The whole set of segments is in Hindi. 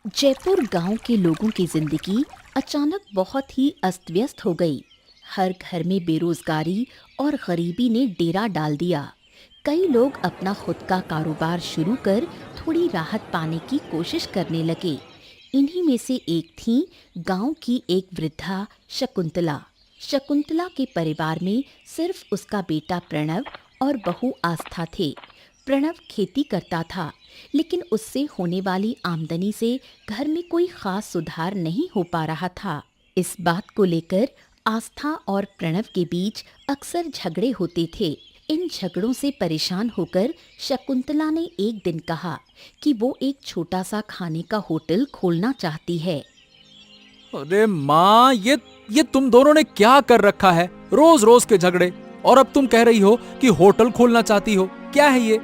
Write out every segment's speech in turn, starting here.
जयपुर गांव के लोगों की जिंदगी अचानक बहुत ही अस्त व्यस्त हो गई। हर घर में बेरोजगारी और गरीबी ने डेरा डाल दिया। कई लोग अपना खुद का कारोबार शुरू कर थोड़ी राहत पाने की कोशिश करने लगे। इन्हीं में से एक थी गांव की एक वृद्धा शकुंतला। शकुंतला के परिवार में सिर्फ उसका बेटा प्रणव और बहू आस्था थे। प्रणव खेती करता था, लेकिन उससे होने वाली आमदनी से घर में कोई खास सुधार नहीं हो पा रहा था। इस बात को लेकर आस्था और प्रणव के बीच अक्सर झगड़े होते थे। इन झगड़ों से परेशान होकर शकुंतला ने एक दिन कहा कि वो एक छोटा सा खाने का होटल खोलना चाहती है। अरे माँ, ये तुम दोनों ने क्या कर रखा है? रोज रोज के झगड़े, और अब तुम कह रही हो कि होटल खोलना चाहती हो। क्या है ये?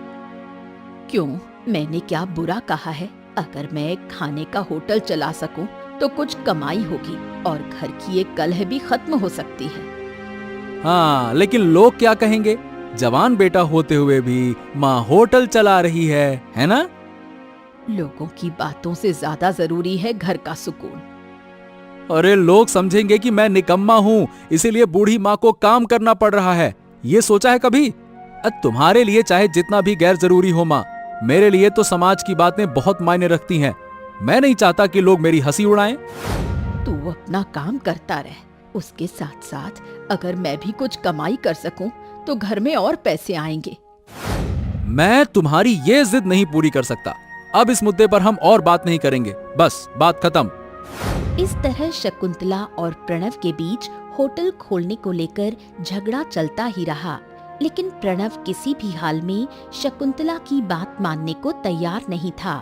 क्यों, मैंने क्या बुरा कहा है? अगर मैं खाने का होटल चला सकूं तो कुछ कमाई होगी और घर की ये कलह भी खत्म हो सकती है। हाँ, लेकिन लोग क्या कहेंगे? जवान बेटा होते हुए भी माँ होटल चला रही है ना? लोगों की बातों से ज्यादा जरूरी है घर का सुकून। अरे, लोग समझेंगे कि मैं निकम्मा हूँ, इसीलिए बूढ़ी माँ को काम करना पड़ रहा है। ये सोचा है कभी? तुम्हारे लिए चाहे जितना भी गैर जरूरी हो माँ, मेरे लिए तो समाज की बातें बहुत मायने रखती हैं। मैं नहीं चाहता कि लोग मेरी हंसी उड़ाएं। तू अपना काम करता रह, उसके साथ साथ अगर मैं भी कुछ कमाई कर सकूं तो घर में और पैसे आएंगे। मैं तुम्हारी ये जिद नहीं पूरी कर सकता। अब इस मुद्दे पर हम और बात नहीं करेंगे, बस बात खत्म। इस तरह शकुंतला और प्रणव के बीच होटल खोलने को लेकर झगड़ा चलता ही रहा, लेकिन प्रणव किसी भी हाल में शकुंतला की बात मानने को तैयार नहीं था।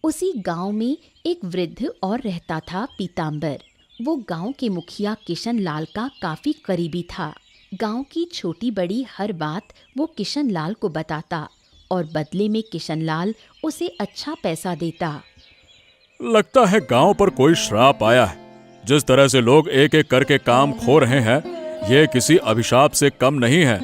उसी गांव में एक वृद्ध और रहता था पीताम्बर। वो गांव के मुखिया किशन लाल का काफी करीबी था। गांव की छोटी बड़ी हर बात वो किशन लाल को बताता और बदले में किशन लाल उसे अच्छा पैसा देता। लगता है गांव पर कोई श्राप आया है। जिस तरह से लोग एक एक करके काम खो रहे हैं, ये किसी अभिशाप से कम नहीं है।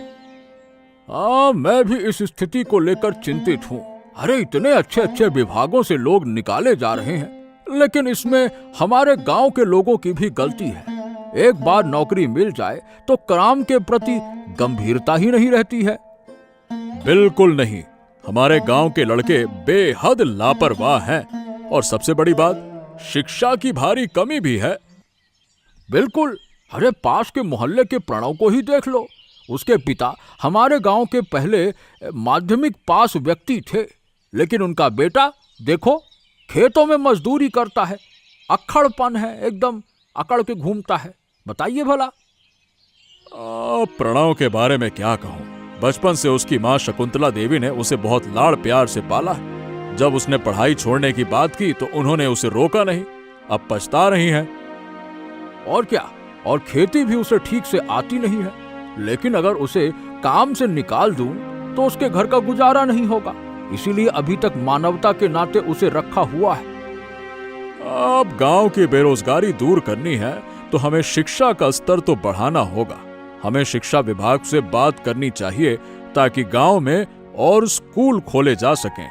मैं भी इस स्थिति को लेकर चिंतित हूँ। अरे, इतने अच्छे अच्छे विभागों से लोग निकाले जा रहे हैं, लेकिन इसमें हमारे गांव के लोगों की भी गलती है। एक बार नौकरी मिल जाए तो काम के प्रति गंभीरता ही नहीं रहती है। बिल्कुल नहीं, हमारे गांव के लड़के बेहद लापरवाह हैं, और सबसे बड़ी बात, शिक्षा की भारी कमी भी है। बिल्कुल, अरे पास के मोहल्ले के प्रणव को ही देख लो। उसके पिता हमारे गांव के पहले माध्यमिक पास व्यक्ति थे, लेकिन उनका बेटा देखो खेतों में मजदूरी करता है। अक्खड़पन है, एकदम अकड़ के घूमता है। बताइए भला। प्रणव के बारे में क्या कहूं? बचपन से उसकी मां शकुंतला देवी ने उसे बहुत लाड़ प्यार से पाला है। जब उसने पढ़ाई छोड़ने की बात की तो उन्होंने उसे रोका नहीं। अब पछता रही हैं। और क्या, और खेती भी उसे ठीक से आती नहीं है। लेकिन अगर उसे काम से निकाल दूं तो उसके घर का गुजारा नहीं होगा। इसीलिए अभी तक मानवता के नाते उसे रखा हुआ है। अब गांव की बेरोजगारी दूर करनी है तो हमें शिक्षा का स्तर तो बढ़ाना होगा। हमें शिक्षा विभाग से बात करनी चाहिए ताकि गांव में और स्कूल खोले जा सकें।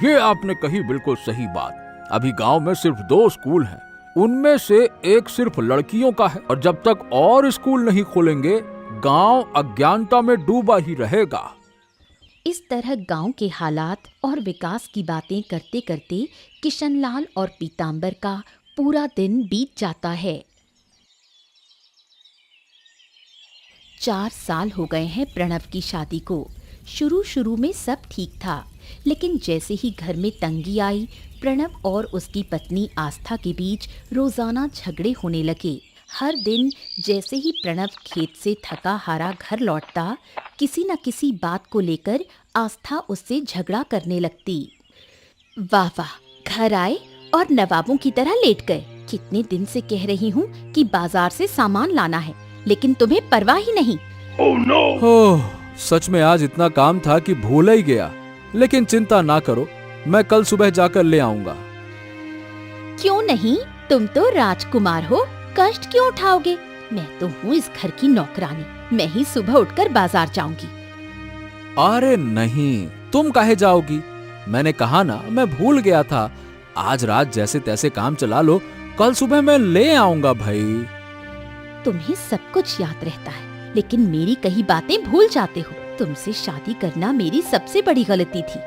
ये आपने कही बिल्कुल सही बात। अभी गांव में सिर्फ 2 स्कूल हैं, उनमें से एक सिर्फ लड़कियों का है, और जब तक और स्कूल नहीं खोलेंगे गांव अज्ञानता में डूबा ही रहेगा। इस तरह गांव के हालात और विकास की बातें करते करते किशनलाल और पीताम्बर का पूरा दिन बीत जाता है। 4 साल हो गए हैं प्रणव की शादी को। शुरू में सब ठीक था, लेकिन जैसे ही घर में तंगी आई, प्रणव और उसकी पत्नी आस्था के बीच रोजाना झगड़े होने लगे। हर दिन जैसे ही प्रणव खेत से थका हारा घर लौटता, किसी न किसी बात को लेकर आस्था उससे झगड़ा करने लगती। वाह वाह, घर आए और नवाबों की तरह लेट गए। कितने दिन से कह रही हूँ कि बाजार से सामान लाना है, लेकिन तुम्हें परवाह ही नहीं। Oh no! सच में आज इतना काम था कि भूल ही गया। लेकिन चिंता ना करो, मैं कल सुबह जाकर ले आऊंगा। क्यों नहीं, तुम तो राजकुमार हो, कष्ट क्यों उठाओगे? मैं तो हूँ इस घर की नौकरानी, मैं ही सुबह उठकर बाजार जाऊंगी। अरे नहीं, तुम काहे जाओगी? मैंने कहा ना, मैं भूल गया था। आज रात जैसे तैसे काम चला लो, कल सुबह मैं ले आऊंगा भाई। तुम्हें सब कुछ याद रहता है, लेकिन मेरी कही बातें भूल जाते हो। तुमसे शादी करना मेरी सबसे बड़ी गलती थी।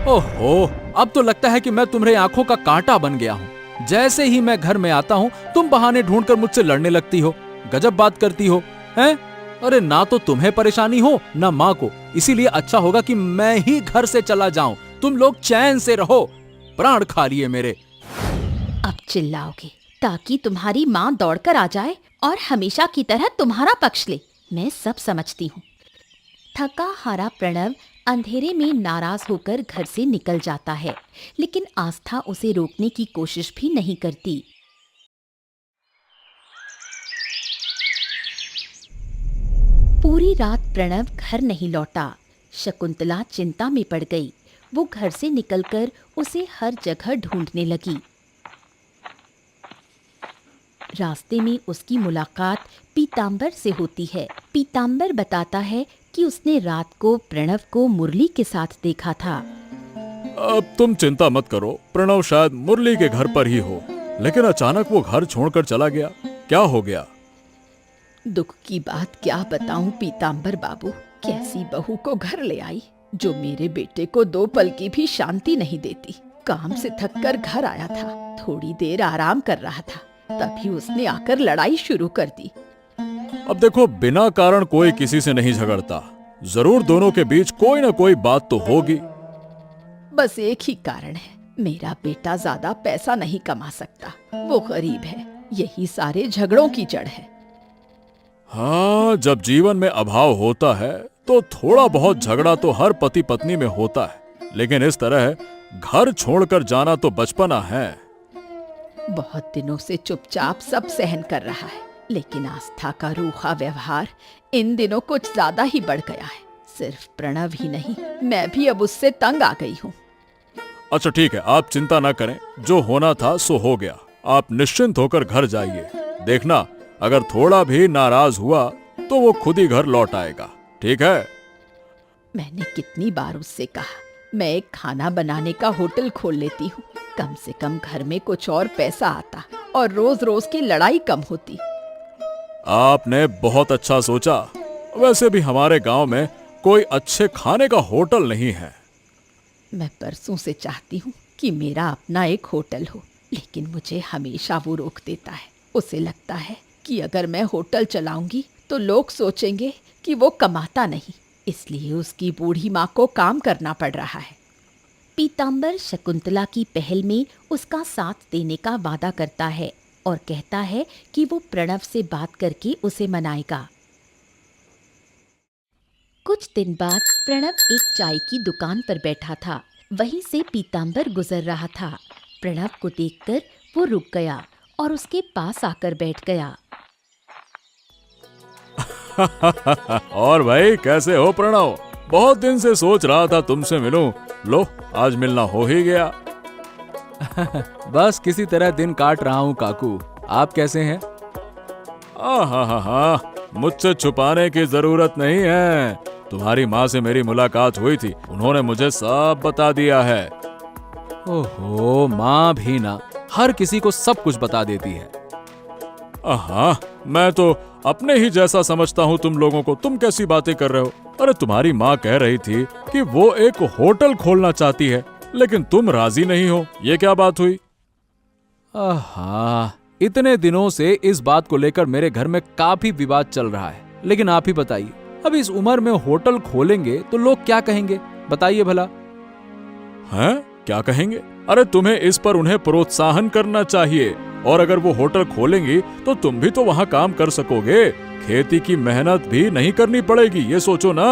ओहो, अब तो लगता है कि मैं तुम्हारी आंखों का कांटा बन गया हूँ। जैसे ही मैं घर में आता हूँ, तुम बहाने ढूंढकर मुझसे लड़ने लगती हो। गजब बात करती हो, हैं? अरे ना तो तुम्हें परेशानी हो ना माँ को, इसीलिए अच्छा होगा कि मैं ही घर से चला जाऊं। तुम लोग चैन से रहो, प्राण खा लिए मेरे। अब चिल्लाओगे ताकि तुम्हारी माँ दौड़कर आ जाए और हमेशा की तरह तुम्हारा पक्ष ले। मैं सब समझती हूँ। थका हारा प्रणव अंधेरे में नाराज होकर घर से निकल जाता है, लेकिन आस्था उसे रोकने की कोशिश भी नहीं करती। पूरी रात प्रणव घर नहीं लौटा। शकुंतला चिंता में पड़ गई। वो घर से निकलकर उसे हर जगह ढूंढने लगी। रास्ते में उसकी मुलाकात पीतांबर से होती है। पीतांबर बताता है कि उसने रात को प्रणव को मुरली के साथ देखा था। अब तुम चिंता मत करो, प्रणव शायद मुरली के घर पर ही हो, लेकिन अचानक वो घर छोड़कर चला गया। क्या हो गया? दुख की बात क्या बताऊं पीतांबर बाबू। कैसी बहू को घर ले आई जो मेरे बेटे को 2 पल की भी शांति नहीं देती। काम से थककर घर आया था, थोड़ी देर आराम कर रहा था, तभी उसने आकर लड़ाई शुरू कर दी। अब देखो, बिना कारण कोई किसी से नहीं झगड़ता। जरूर दोनों के बीच कोई ना कोई बात तो होगी। बस एक ही कारण है, मेरा बेटा ज्यादा पैसा नहीं कमा सकता, वो गरीब है। यही सारे झगड़ों की जड़ है। हाँ, जब जीवन में अभाव होता है तो थोड़ा बहुत झगड़ा तो हर पति पत्नी में होता है, लेकिन इस तरह घर छोड़कर जाना तो बचपना है। बहुत दिनों से चुपचाप सब सहन कर रहा है, लेकिन आस्था का रूखा व्यवहार इन दिनों कुछ ज्यादा ही बढ़ गया है। सिर्फ प्रणव ही नहीं, मैं भी अब उससे तंग आ गई हूँ। अच्छा ठीक है, आप चिंता ना करें, जो होना था सो हो गया। आप निश्चिंत होकर घर जाइए। देखना, अगर थोड़ा भी नाराज हुआ तो वो खुद ही घर लौट आएगा, ठीक है? मैंने कितनी बार उससे कहा, मैं एक खाना बनाने का होटल खोल लेती हूँ, कम से कम घर में कुछ और पैसा आता और रोज रोज की लड़ाई कम होती। आपने बहुत अच्छा सोचा। वैसे भी हमारे गांव में कोई अच्छे खाने का होटल नहीं है। मैं परसों से चाहती हूँ कि मेरा अपना एक होटल हो, लेकिन मुझे हमेशा वो रोक देता है। उसे लगता है कि अगर मैं होटल चलाऊंगी तो लोग सोचेंगे कि वो कमाता नहीं, इसलिए उसकी बूढ़ी माँ को काम करना पड़ रहा है। पीतांबर शकुंतला की पहल में उसका साथ देने का वादा करता है और कहता है कि वो प्रणव से बात करके उसे मनाएगा। कुछ दिन बाद प्रणव एक चाय की दुकान पर बैठा था। वहीं से पीतांबर गुजर रहा था। प्रणव को देखकर वो रुक गया और उसके पास आकर बैठ गया। और भाई, कैसे हो प्रणव? बहुत दिन से सोच रहा था तुमसे मिलूं। लो, आज मिलना हो ही गया। बस किसी तरह दिन काट रहा हूँ काकू। आप कैसे हैं? हाँ, मुझसे छुपाने की जरूरत नहीं है। तुम्हारी माँ से मेरी मुलाकात हुई थी, उन्होंने मुझे सब बता दिया है। ओहो, माँ भी ना हर किसी को सब कुछ बता देती है। हाँ, मैं तो अपने ही जैसा समझता हूँ तुम लोगों को। तुम कैसी बातें कर रहे हो? अरे तुम्हारी माँ कह रही थी कि वो एक होटल खोलना चाहती है, लेकिन तुम राजी नहीं हो। ये क्या बात हुई? आहा, इतने दिनों से इस बात को लेकर मेरे घर में काफी विवाद चल रहा है, लेकिन आप ही बताइए, अब इस उम्र में होटल खोलेंगे तो लोग क्या कहेंगे? बताइए भला। हैं? क्या कहेंगे? अरे तुम्हें इस पर उन्हें प्रोत्साहन करना चाहिए, और अगर वो होटल खोलेंगी तो तुम भी तो वहाँ काम कर सकोगे। खेती की मेहनत भी नहीं करनी पड़ेगी, ये सोचो ना।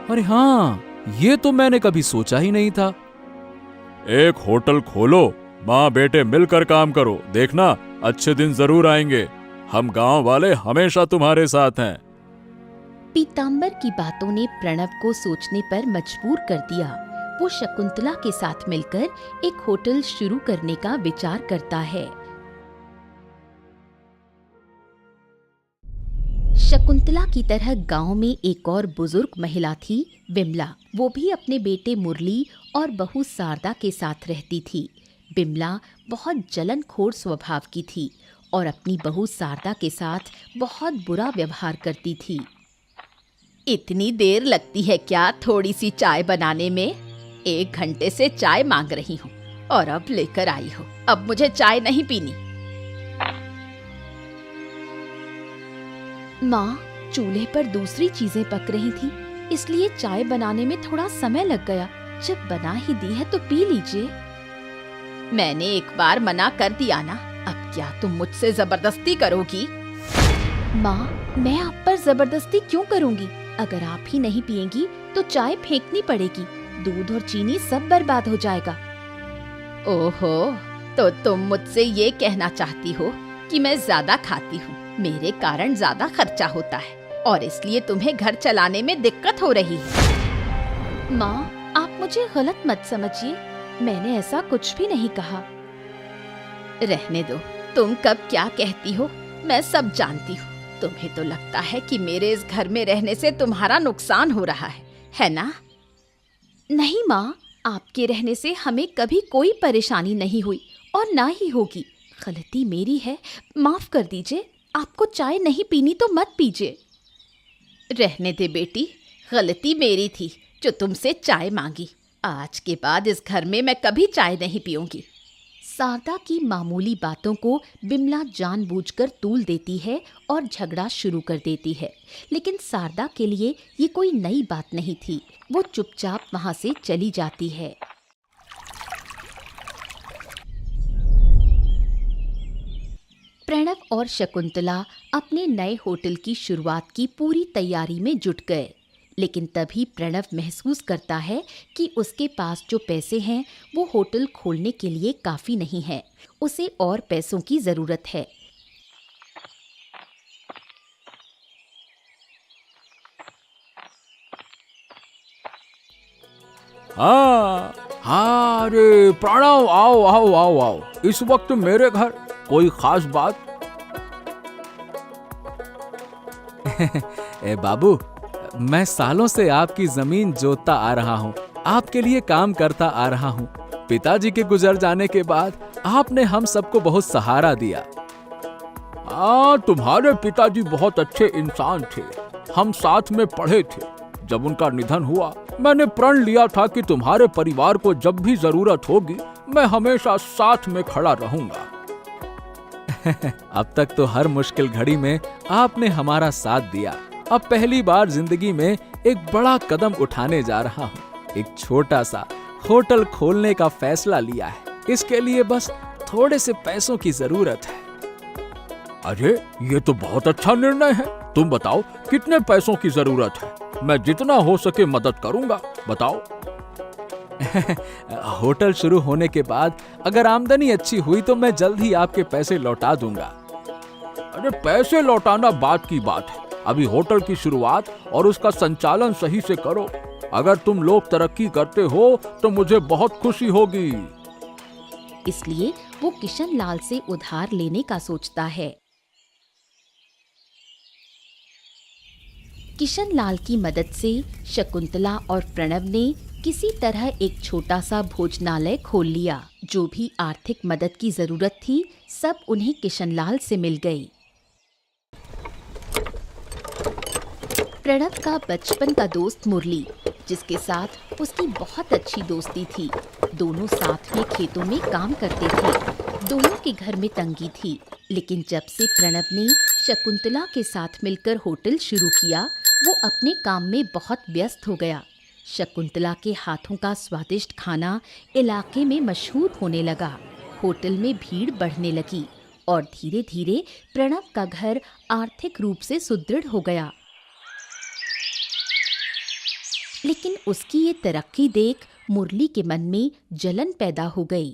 अरे हाँ, ये तो मैंने कभी सोचा ही नहीं था। एक होटल खोलो, माँ बेटे मिलकर काम करो, देखना अच्छे दिन जरूर आएंगे। हम गांव वाले हमेशा तुम्हारे साथ हैं। पीतांबर की बातों ने प्रणव को सोचने पर मजबूर कर दिया। वो शकुंतला के साथ मिलकर एक होटल शुरू करने का विचार करता है। शकुंतला की तरह गांव में एक और बुजुर्ग महिला थी, बिमला। वो भी अपने बेटे मुरली और बहू शारदा के साथ रहती थी। बिमला बहुत जलनखोर स्वभाव की थी और अपनी बहू शारदा के साथ बहुत बुरा व्यवहार करती थी। इतनी देर लगती है क्या थोड़ी सी चाय बनाने में? 1 घंटे से चाय मांग रही हूँ और अब लेकर आई हो। अब मुझे चाय नहीं पीनी। माँ, चूल्हे पर दूसरी चीजें पक रही थी, इसलिए चाय बनाने में थोड़ा समय लग गया। जब बना ही दी है तो पी लीजिए। मैंने एक बार मना कर दिया ना, अब क्या तुम मुझसे जबरदस्ती करोगी? माँ, मैं आप पर जबरदस्ती क्यों करूँगी? अगर आप ही नहीं पिएंगी तो चाय फेंकनी पड़ेगी। दूध और चीनी सब बर्बाद हो जाएगा। ओहो, तो तुम मुझसे ये कहना चाहती हो कि मैं ज्यादा खाती हूँ, मेरे कारण ज्यादा खर्चा होता है और इसलिए तुम्हें घर चलाने में दिक्कत हो रही है। माँ, आप मुझे गलत मत समझिए, मैंने ऐसा कुछ भी नहीं कहा। रहने दो, तुम कब क्या कहती हो मैं सब जानती हूँ। तुम्हें तो लगता है कि मेरे इस घर में रहने से तुम्हारा नुकसान हो रहा है ना? नहीं माँ, आपके रहने से हमें कभी कोई परेशानी नहीं हुई और ना ही होगी। गलती मेरी है, माफ कर दीजिए। आपको चाय नहीं पीनी तो मत पीजिए। रहने दे बेटी, गलती मेरी थी जो तुमसे चाय मांगी। आज के बाद इस घर में मैं कभी चाय नहीं पीऊंगी। शारदा की मामूली बातों को बिमला जानबूझकर तूल देती है और झगड़ा शुरू कर देती है, लेकिन शारदा के लिए ये कोई नई बात नहीं थी। वो चुपचाप वहां से चली जाती है। प्रणव और शकुंतला अपने नए होटल की शुरुआत की पूरी तैयारी में जुट गए, लेकिन तभी प्रणव महसूस करता है कि उसके पास जो पैसे हैं वो होटल खोलने के लिए काफ़ी नहीं है। उसे और पैसों की ज़रूरत है। हाँ हाँ, अरे प्रणव, आओ आओ आओ आओ, इस वक्त मेरे घर कोई खास बात? ए बाबू, मैं सालों से आपकी जमीन जोतता आ रहा हूँ, आपके लिए काम करता आ रहा हूँ। पिताजी के गुजर जाने के बाद आपने हम सबको बहुत सहारा दिया। तुम्हारे पिताजी बहुत अच्छे इंसान थे, हम साथ में पढ़े थे। जब उनका निधन हुआ, मैंने प्रण लिया था कि तुम्हारे परिवार को जब भी जरूरत होगी मैं हमेशा साथ में खड़ा रहूंगा। अब तक तो हर मुश्किल घड़ी में आपने हमारा साथ दिया। अब पहली बार जिंदगी में एक बड़ा कदम उठाने जा रहा हूँ। एक छोटा सा होटल खोलने का फैसला लिया है। इसके लिए बस थोड़े से पैसों की जरूरत है। अरे ये तो बहुत अच्छा निर्णय है। तुम बताओ कितने पैसों की जरूरत है? मैं जितना हो सके मदद करूंगा, बताओ। होटल शुरू होने के बाद अगर आमदनी अच्छी हुई तो मैं जल्द ही आपके पैसे लौटा दूंगा। अरे पैसे लौटाना बात की बात है, अभी होटल की शुरुआत और उसका संचालन सही से करो। अगर तुम लोग तरक्की करते हो तो मुझे बहुत खुशी होगी। इसलिए वो किशन लाल से उधार लेने का सोचता है। किशन लाल की मदद से शकुंतला और प्रणव ने किसी तरह एक छोटा सा भोजनालय खोल लिया। जो भी आर्थिक मदद की जरूरत थी सब उन्हें किशन लाल से मिल गई। प्रणव का बचपन का दोस्त मुरली, जिसके साथ उसकी बहुत अच्छी दोस्ती थी। दोनों साथ में खेतों में काम करते थे। दोनों के घर में तंगी थी, लेकिन जब से प्रणव ने शकुंतला के साथ मिलकर होटल शुरू किया वो अपने काम में बहुत व्यस्त हो गया। शकुंतला के हाथों का स्वादिष्ट खाना इलाके में मशहूर होने लगा। होटल में भीड़ बढ़ने लगी और धीरे धीरे प्रणव का घर आर्थिक रूप से सुदृढ़ हो गया। लेकिन उसकी ये तरक्की देख मुरली के मन में जलन पैदा हो गई।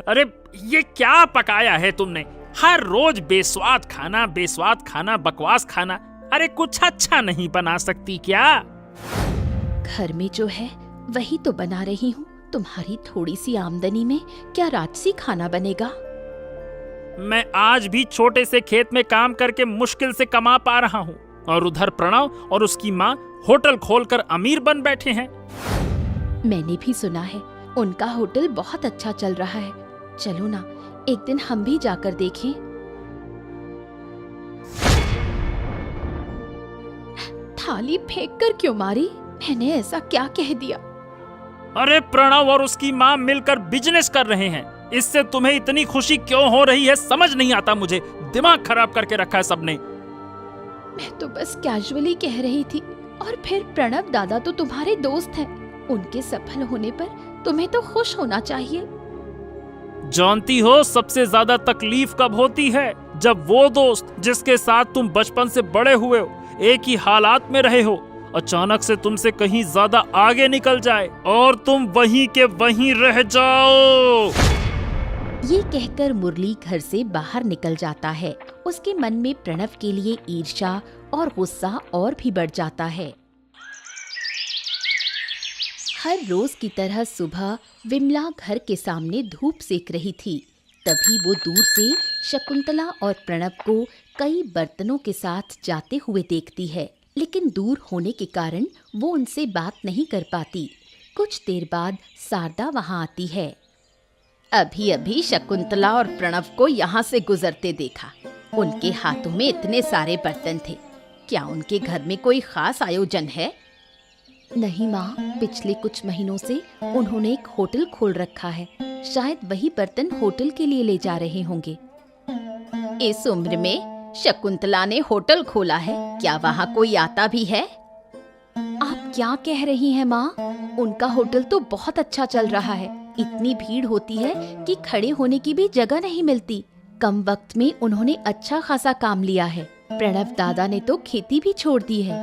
अरे ये क्या पकाया है तुमने? हर रोज बेस्वाद खाना, बकवास खाना। अरे कुछ अच्छा नहीं बना सकती क्या? घर में जो है वही तो बना रही हूँ। तुम्हारी थोड़ी सी आमदनी में क्या राजसी खाना बनेगा? मैं आज भी छोटे से खेत में काम करके मुश्किल से कमा पा रहा हूँ, और उधर प्रणव और उसकी माँ होटल खोलकर अमीर बन बैठे हैं। मैंने भी सुना है उनका होटल बहुत अच्छा चल रहा है। चलो ना, एक दिन हम भी जाकर देखें। थाली फेंक कर क्यों मारी? मैंने ऐसा क्या कह दिया? अरे प्रणव और उसकी माँ मिलकर बिजनेस कर रहे हैं, इससे तुम्हें इतनी खुशी क्यों हो रही है समझ नहीं आता मुझे। दिमाग खराब करके रखा है सबने। मैं तो बस कैजुअली कह रही थी। और फिर प्रणव दादा तो तुम्हारे दोस्त हैं, उनके सफल होने पर तुम्हें तो खुश होना चाहिए। जानती हो सबसे ज्यादा तकलीफ कब होती है? जब वो दोस्त जिसके साथ तुम बचपन से बड़े हुए हो, एक ही हालात में रहे हो, अचानक से तुमसे कहीं ज्यादा आगे निकल जाए और तुम वहीं के वहीं रह जाओ। ये कहकर मुरली घर से बाहर निकल जाता है। उसके मन में प्रणव के लिए ईर्ष्या और गुस्सा और भी बढ़ जाता है। हर रोज की तरह सुबह विमला घर के सामने धूप सेक रही थी। तभी वो दूर से शकुंतला और प्रणव को कई बर्तनों के साथ जाते हुए देखती है, लेकिन दूर होने के कारण वो उनसे बात नहीं कर पाती। कुछ देर बाद शारदा वहां आती है। अभी अभी शकुंतला और प्रणव को यहाँ से गुजरते देखा। उनके हाथों में इतने सारे बर्तन थे। क्या उनके घर में कोई खास आयोजन है? नहीं माँ, पिछले कुछ महीनों से उन्होंने एक होटल खोल रखा है। शायद वही बर्तन होटल के लिए ले जा रहे होंगे। इस उम्र में शकुंतला ने होटल खोला है? क्या वहाँ कोई आता भी है? आप क्या कह रही हैं माँ? उनका होटल तो बहुत अच्छा चल रहा है। इतनी भीड़ होती है कि खड़े होने की भी जगह नहीं मिलती। कम वक्त में उन्होंने अच्छा खासा काम लिया है। प्रणव दादा ने तो खेती भी छोड़ दी है।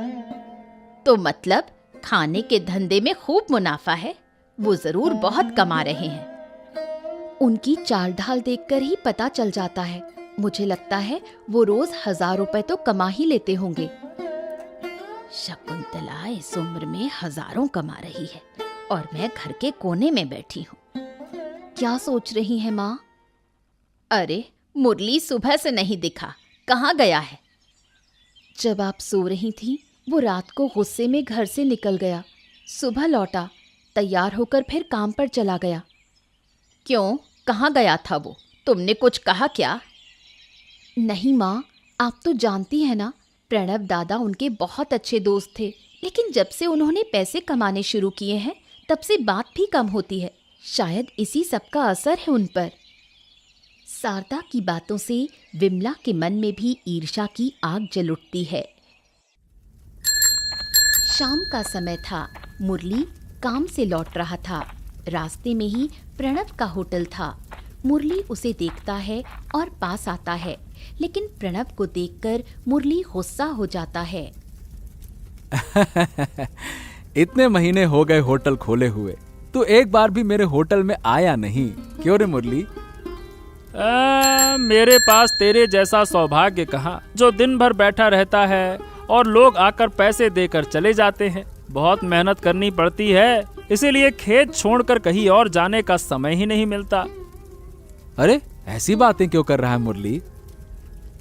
तो मतलब खाने के धंधे में खूब मुनाफा है। वो जरूर बहुत कमा रहे हैं। उनकी चाल ढाल देखकर ही पता चल जाता है। मुझे लगता है वो रोज 1000 रुपए तो कमा ही लेते होंगे। शकुंतला इस उम्र में हजारों कमा रही है और मैं घर के कोने में बैठी हूँ। क्या सोच रही है माँ? अरे मुरली सुबह से नहीं दिखा, कहाँ गया है? जब आप सो रही थी वो रात को गुस्से में घर से निकल गया। सुबह लौटा, तैयार होकर फिर काम पर चला गया। क्यों, कहाँ गया था वो? तुमने कुछ कहा क्या? नहीं माँ, आप तो जानती है ना, प्रणव दादा उनके बहुत अच्छे दोस्त थे। लेकिन जब से उन्होंने पैसे कमाने शुरू किए हैं तब से बात भी कम होती है। शायद इसी सब का असर है उन पर। शारदा की बातों से विमला के मन में भी ईर्ष्या की आग जल उठती है। शाम का समय था। मुरली काम से लौट रहा था। रास्ते में ही प्रणव का होटल था। मुरली उसे देखता है और पास आता है, लेकिन प्रणव को देखकर मुरली गुस्सा हो जाता है। इतने महीने हो गए होटल खोले हुए, तू एक बार भी मेरे होटल में आया नहीं। क्यों रे मुरली? मेरे पास तेरे जैसा सौभाग्य कहाँ, जो दिन भर बैठा रहता है और लोग आकर पैसे देकर चले जाते हैं। बहुत मेहनत करनी पड़ती है, इसीलिए खेत छोड़कर कहीं और जाने का समय ही नहीं मिलता। अरे ऐसी बातें क्यों कर रहा है मुरली?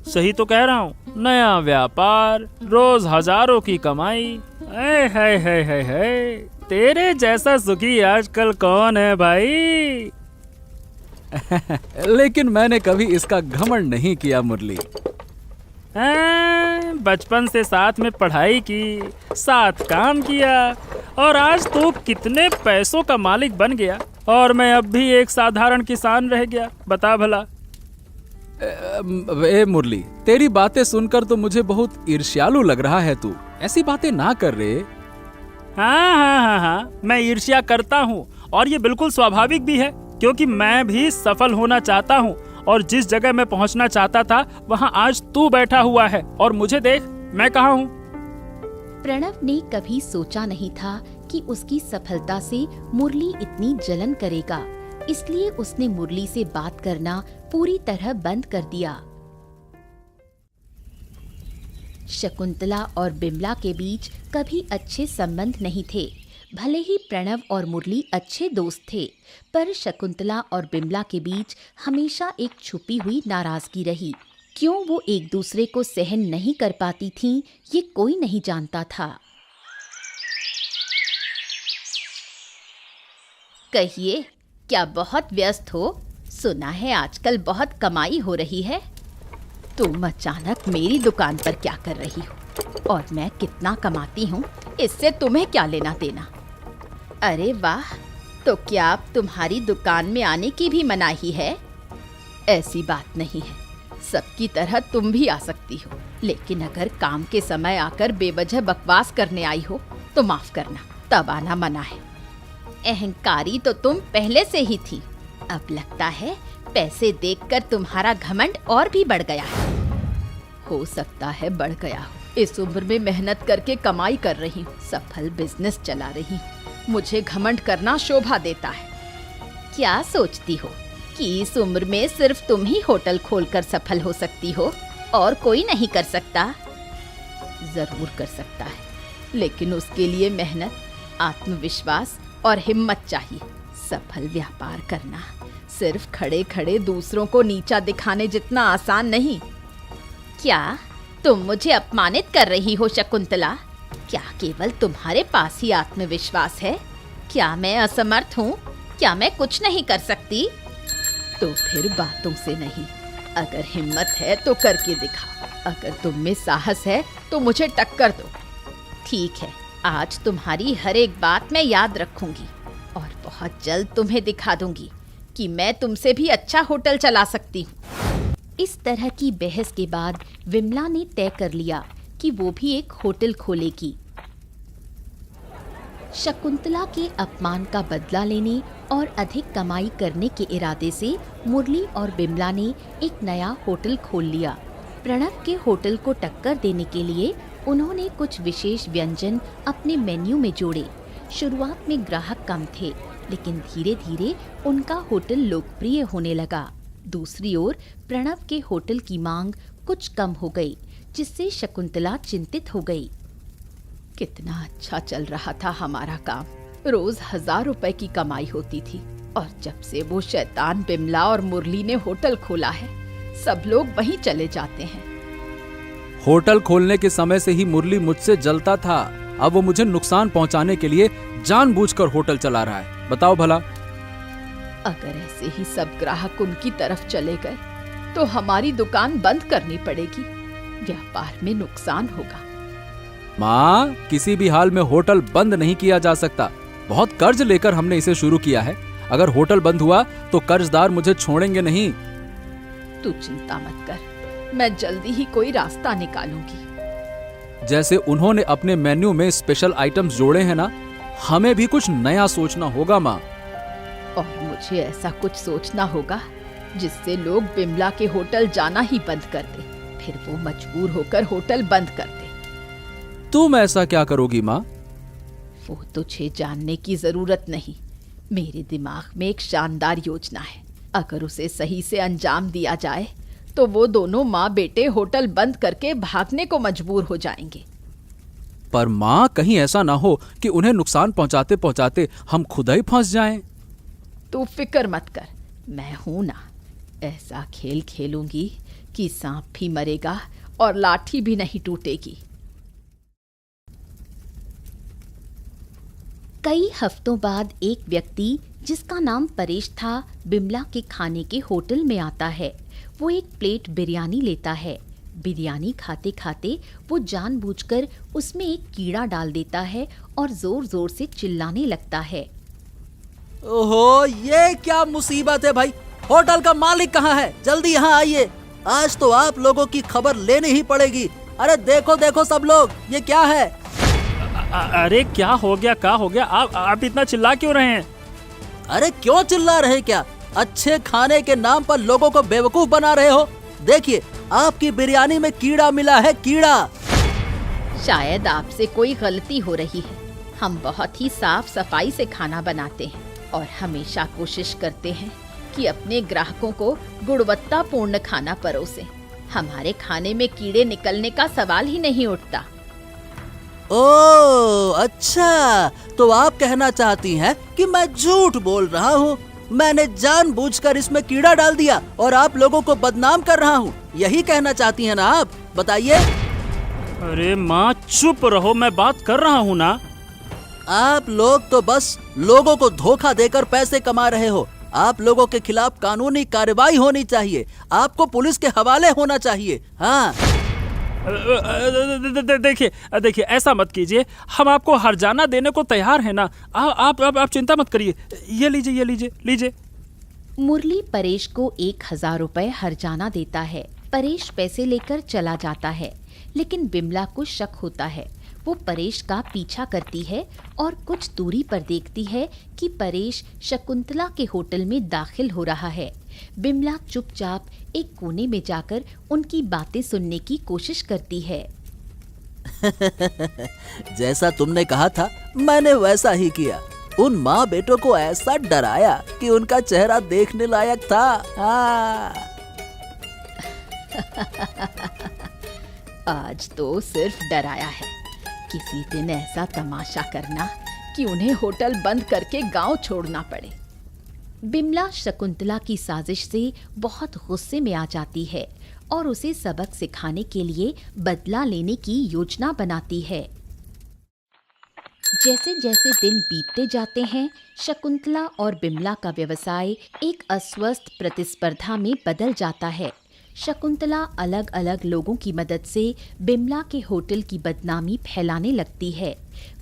सही तो कह रहा हूँ। नया व्यापार, रोज हजारों की कमाई। है तेरे जैसा सुखी आजकल कौन है भाई? लेकिन मैंने कभी इसका घमंड नहीं किया मुरली। बचपन से साथ में पढ़ाई की, साथ काम किया, और आज तू कितने पैसों का मालिक बन गया और मैं अब भी एक साधारण किसान रह गया। बता भला। ए मुरली, तेरी बातें सुनकर तो मुझे बहुत ईर्ष्यालु लग रहा है। तू ऐसी बातें ना कर रे। हाँ, मैं ईर्ष्या करता हूँ और ये बिल्कुल स्वाभाविक भी है, क्योंकि मैं भी सफल होना चाहता हूँ और जिस जगह मैं पहुँचना चाहता था वहाँ आज तू बैठा हुआ है और मुझे देख, मैं कहाँ हूँ। प्रणव ने कभी सोचा नहीं था कि उसकी सफलता से मुरली इतनी जलन करेगा, इसलिए उसने मुरली से बात करना पूरी तरह बंद कर दिया। शकुंतला और बिमला के बीच कभी अच्छे संबंध नहीं थे। भले ही प्रणव और मुरली अच्छे दोस्त थे, पर शकुंतला और बिमला के बीच हमेशा एक छुपी हुई नाराजगी रही। क्यों वो एक दूसरे को सहन नहीं कर पाती थीं, ये कोई नहीं जानता था। कहिए, क्या बहुत व्यस्त हो? सुना है आजकल बहुत कमाई हो रही है। तुम अचानक मेरी दुकान पर क्या कर रही हो? और मैं कितना कमाती हूँ, इससे तुम्हें क्या लेना देना? अरे वाह, तो क्या अब तुम्हारी दुकान में आने की भी मनाही है? ऐसी बात नहीं है, सबकी तरह तुम भी आ सकती हो, लेकिन अगर काम के समय आकर बेवजह बकवास करने आई हो तो माफ करना, तब आना मना है। अहंकारी तो तुम पहले से ही थी, अब लगता है पैसे देखकर तुम्हारा घमंड और भी बढ़ गया है। हो सकता है बढ़ गया हो, इस उम्र में मेहनत करके कमाई कर रही हूँ, सफल बिजनेस चला रही हूँ, मुझे घमंड करना शोभा देता है। क्या सोचती हो कि इस उम्र में सिर्फ तुम ही होटल खोलकर सफल हो सकती हो और कोई नहीं कर सकता? जरूर कर सकता है, लेकिन उसके लिए मेहनत, आत्मविश्वास और हिम्मत चाहिए। सफल व्यापार करना सिर्फ खड़े खड़े दूसरों को नीचा दिखाने जितना आसान नहीं। क्या तुम मुझे अपमानित कर रही हो शकुंतला? क्या केवल तुम्हारे पास ही आत्मविश्वास है? क्या मैं असमर्थ हूँ? क्या मैं कुछ नहीं कर सकती? तो फिर बातों से नहीं, अगर हिम्मत है तो करके दिखाओ। अगर तुम में साहस है तो मुझे टक्कर दो। ठीक है, आज तुम्हारी हर एक बात मैं याद रखूंगी और बहुत जल्द तुम्हें दिखा दूंगी कि मैं तुमसे भी अच्छा होटल चला सकती हूँ। इस तरह की बहस के बाद विमला ने तय कर लिया कि वो भी एक होटल खोलेगी। शकुंतला के अपमान का बदला लेने और अधिक कमाई करने के इरादे से मुरली और बिमला ने एक नया होटल खोल लिया। प्रणव के होटल को टक्कर देने के लिए उन्होंने कुछ विशेष व्यंजन अपने मेन्यू में जोड़े। शुरुआत में ग्राहक कम थे, लेकिन धीरे धीरे उनका होटल लोकप्रिय होने लगा। दूसरी ओर प्रणव के होटल की मांग कुछ कम हो गई, जिससे शकुंतला चिंतित हो गई। कितना अच्छा चल रहा था हमारा काम, रोज 1000 रुपए की कमाई होती थी, और जब से वो शैतान बिमला और मुरली ने होटल खोला है, सब लोग वहीं चले जाते हैं। होटल खोलने के समय से ही मुरली मुझसे जलता था, अब वो मुझे नुकसान पहुंचाने के लिए जानबूझकर होटल चला रहा है। बताओ भला। अगर ऐसे ही सब ग्राहक उनकी तरफ चले गए तो हमारी दुकान बंद करनी पड़ेगी, व्यापार में नुकसान होगा। माँ, किसी भी हाल में होटल बंद नहीं किया जा सकता। बहुत कर्ज लेकर हमने इसे शुरू किया है। अगर होटल बंद हुआ तो कर्जदार मुझे छोड़ेंगे नहीं। तू चिंता मत कर, मैं जल्दी ही कोई रास्ता निकालूंगी। जैसे उन्होंने अपने मेन्यू में स्पेशल आइटम्स जोड़े हैं ना, हमें भी कुछ नया सोचना होगा माँ। और मुझे ऐसा कुछ सोचना होगा जिससे लोग बिमला के होटल जाना ही बंद कर दे, फिर वो मजबूर होकर होटल बंद कर दे। तुम ऐसा क्या करोगी माँ? वो तुझे जानने की जरूरत नहीं। मेरे दिमाग में एक शानदार योजना है। अगर उसे सही से अंजाम दिया जाए तो वो दोनों माँ बेटे होटल बंद करके भागने को मजबूर हो जाएंगे। पर माँ, कहीं ऐसा ना हो कि उन्हें नुकसान पहुंचाते पहुंचाते हम खुद ही फंस जाएं। तू फिक्र मत कर, मैं हूं ना। ऐसा खेल खेलूंगी कि सांप भी मरेगा और लाठी भी नहीं टूटेगी। कई हफ्तों बाद एक व्यक्ति जिसका नाम परेश था, बिमला के खाने के होटल में आता है। वो एक प्लेट बिरयानी लेता है। बिरयानी खाते खाते वो जानबूझकर उसमें एक कीड़ा डाल देता है और जोर जोर से चिल्लाने लगता है। ओहो, ये क्या मुसीबत है भाई! होटल का मालिक कहाँ है? जल्दी यहाँ आइए, आज तो आप लोगों की खबर लेनी ही पड़ेगी। अरे देखो देखो सब लोग, ये क्या है? अरे क्या हो गया, क्या हो गया? आप इतना चिल्ला क्यों रहे हैं? अरे क्यों चिल्ला रहे? क्या अच्छे खाने के नाम पर लोगों को बेवकूफ बना रहे हो? देखिए, आपकी बिरयानी में कीड़ा मिला है, कीड़ा। शायद आपसे कोई गलती हो रही है। हम बहुत ही साफ सफाई से खाना बनाते हैं और हमेशा कोशिश करते हैं कि अपने ग्राहकों को गुणवत्तापूर्ण खाना परोसें। हमारे खाने में कीड़े निकलने का सवाल ही नहीं उठता। ओह अच्छा, तो आप कहना चाहती हैं कि मैं झूठ बोल रहा हूँ। मैंने जानबूझकर इसमें कीड़ा डाल दिया और आप लोगों को बदनाम कर रहा हूँ, यही कहना चाहती हैं ना आप? बताइए। अरे माँ चुप रहो, मैं बात कर रहा हूँ ना। आप लोग तो बस लोगों को धोखा देकर पैसे कमा रहे हो। आप लोगों के खिलाफ कानूनी कार्रवाई होनी चाहिए, आपको पुलिस के हवाले होना चाहिए। हाँ, देखिए ऐसा मत कीजिए, हम आपको हर्जाना देने को तैयार है ना। आप चिंता मत करिए। ये लीजिए। मुरली परेश को 1000 रुपए हर्जाना देता है। परेश पैसे लेकर चला जाता है, लेकिन बिमला को शक होता है। वो परेश का पीछा करती है और कुछ दूरी पर देखती है कि परेश शकुंतला के होटल में दाखिल हो रहा है। बिमला चुपचाप एक कोने में जाकर उनकी बातें सुनने की कोशिश करती है। जैसा तुमने कहा था मैंने वैसा ही किया। उन माँ बेटों को ऐसा डराया कि उनका चेहरा देखने लायक था। हाँ। आज तो सिर्फ डराया है, किसी दिन ऐसा तमाशा करना कि उन्हें होटल बंद करके गांव छोड़ना पड़े। बिमला शकुंतला की साजिश से बहुत गुस्से में आ जाती है और उसे सबक सिखाने के लिए बदला लेने की योजना बनाती है। जैसे जैसे दिन बीतते जाते हैं, शकुंतला और बिमला का व्यवसाय एक अस्वस्थ प्रतिस्पर्धा में बदल जाता है। शकुंतला अलग अलग लोगों की मदद से बिमला के होटल की बदनामी फैलाने लगती है।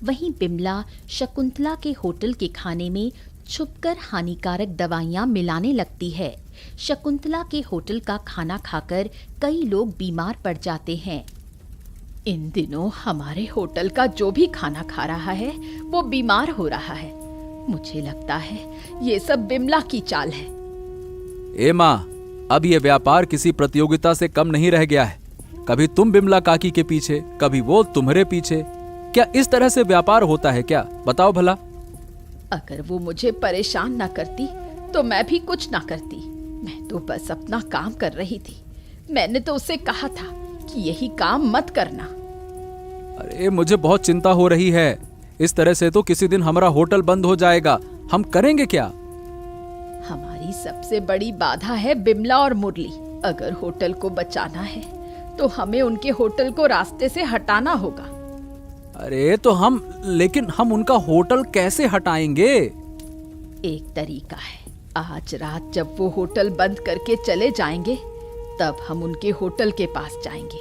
वहीं बिमला शकुंतला के होटल के खाने में छुपकर हानिकारक दवाइयां मिलाने लगती है। शकुंतला के होटल का खाना खाकर कई लोग बीमार पड़ जाते हैं। इन दिनों हमारे होटल का जो भी खाना खा रहा है वो बीमार हो रहा है। मुझे लगता है ये सब बिमला की चाल है। ए माँ, अब ये व्यापार किसी प्रतियोगिता से कम नहीं रह गया है। कभी तुम बिमला काकी के पीछे, कभी वो तुम्हारे पीछे। क्या इस तरह से व्यापार होता है क्या? बताओ भला। अगर वो मुझे परेशान ना करती तो मैं भी कुछ ना करती। मैं तो बस अपना काम कर रही थी। मैंने तो उसे कहा था कि यही काम मत करना। अरे मुझे बहुत चिंता हो रही है। इस तरह से तो किसी दिन हमारा होटल बंद हो जाएगा। हम करेंगे क्या? हमारी सबसे बड़ी बाधा है बिमला और मुरली। अगर होटल को बचाना है तो हमें उनके होटल को रास्ते से हटाना होगा। अरे तो लेकिन हम उनका होटल कैसे हटाएंगे? एक तरीका है। आज रात जब वो होटल बंद करके चले जाएंगे तब हम उनके होटल के पास जाएंगे।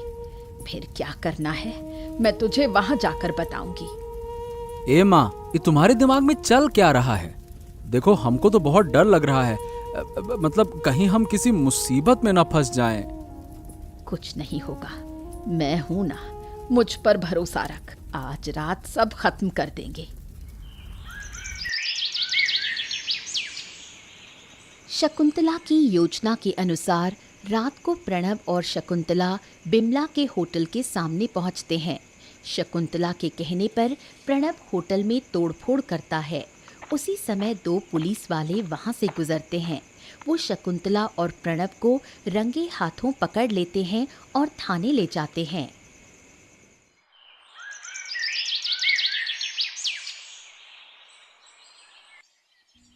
फिर क्या करना है मैं तुझे वहां जाकर बताऊंगी। ए माँ, ये तुम्हारे दिमाग में चल क्या रहा है? देखो, हमको तो बहुत डर लग रहा है। मतलब कहीं हम किसी मुसीबत में ना फंस जाएं। कुछ नहीं होगा, मैं हूं ना, मुझ पर भरोसा रख। आज रात सब खत्म कर देंगे। शकुंतला की योजना के अनुसार रात को प्रणव और शकुंतला बिमला के होटल के सामने पहुंचते हैं। शकुंतला के कहने पर प्रणव होटल में तोड़फोड़ करता है। उसी समय 2 पुलिस वाले वहां से गुजरते हैं। वो शकुंतला और प्रणव को रंगे हाथों पकड़ लेते हैं और थाने ले जाते हैं।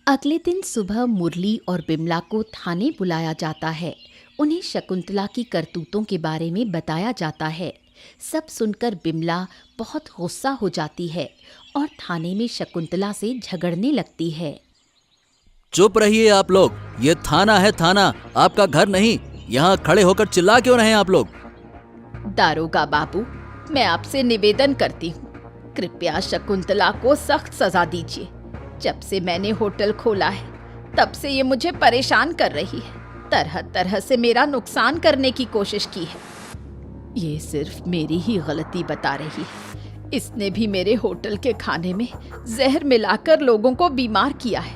अगले दिन सुबह मुरली और बिमला को थाने बुलाया जाता है। उन्हें शकुंतला की करतूतों के बारे में बताया जाता है। सब सुनकर बिमला बहुत गुस्सा हो जाती है और थाने में शकुंतला से झगड़ने लगती है। चुप रहिए आप लोग, ये थाना है, थाना, आपका घर नहीं। यहाँ खड़े होकर चिल्ला क्यों रहे हैं आप लोग? दारोगा बाबू, मैं आपसे निवेदन करती हूँ, कृपया शकुंतला को सख्त सजा दीजिए। जब से मैंने होटल खोला है तब से ये मुझे परेशान कर रही है। तरह तरह से मेरा नुकसान करने की कोशिश की है। ये सिर्फ मेरी ही गलती बता रही है। इसने भी मेरे होटल के खाने में जहर मिलाकर लोगों को बीमार किया है।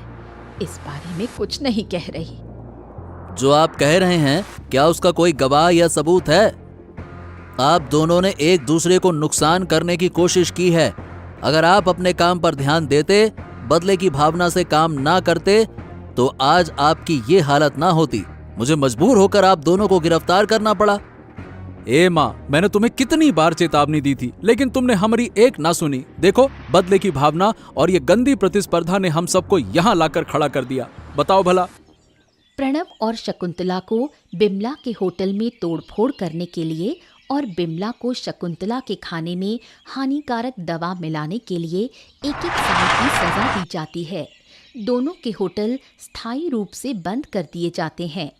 इस बारे में कुछ नहीं कह रही। जो आप कह रहे हैं, क्या उसका कोई गवाह या सबूत है? आप दोनों ने एक दूसरे को नुकसान करने की कोशिश की है। अगर आप अपने काम पर ध्यान देते, बदले की भावना से काम ना करते, तो आज आपकी ये हालत ना होती। मुझे मजबूर होकर आप दोनों को गिरफ्तार करना पड़ा। ए माँ, मैंने तुम्हें कितनी बार चेतावनी दी थी, लेकिन तुमने हमारी एक ना सुनी। देखो, बदले की भावना और ये गंदी प्रतिस्पर्धा ने हम सबको यहाँ लाकर खड़ा कर दिया। बताओ भला। प्रणव और शकुंतला को बिमला के होटल में तोड़फोड़ करने के लिए और बिमला को शकुंतला के खाने में हानिकारक दवा मिलाने के लिए 1-1 साल की सजा दी जाती है। दोनों के होटल स्थायी रूप से बंद कर दिए जाते हैं।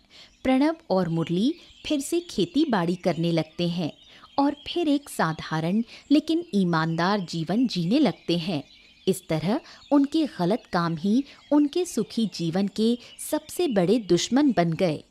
प्रणव और मुरली फिर से खेती बाड़ी करने लगते हैं और फिर एक साधारण लेकिन ईमानदार जीवन जीने लगते हैं। इस तरह उनके गलत काम ही उनके सुखी जीवन के सबसे बड़े दुश्मन बन गए।